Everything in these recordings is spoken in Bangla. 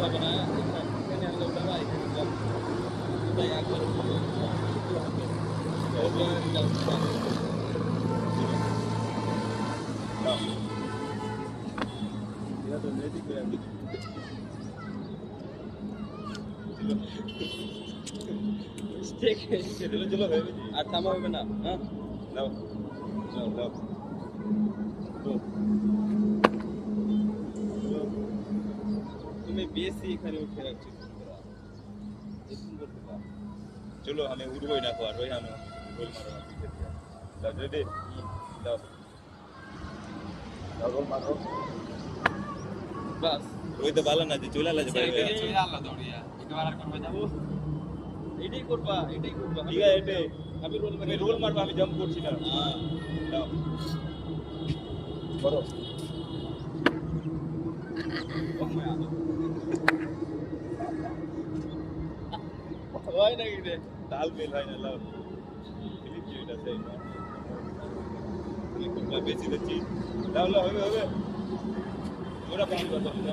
হবে না এখানে আনলে বাবা এখানে যাব তাই একবার চলো আর থামা হবে না হ্যাঁ নাও নাও নাও তুমি বেশি এখানে উঠে রাখছো চলো আমি উঠবোই না আর ওই আমি গোল মারো দাও রেডি দাও দাও গোল মারো বাস ওই তো ভালো না যে চলে আলা যে বাইরে আল্লাহ দৌড়িয়া একবার আর করবে যাবো এটাই করবা ঠিক আছে এটাই আমি রোল মারবো আমি জাম্প করছি না হ্যাঁ দাও করো হয় নাকি রে তাল মেল হয় না লাভ ফিলিপ কি এটা চাই না তুমি বেশি দিচ্ছি দাও লাভ হবে হবে জোড়া পানি করতে হবে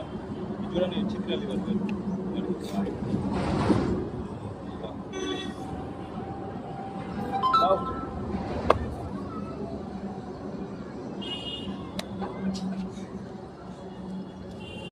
জোড়া নিয়ে ছিটকালি করবে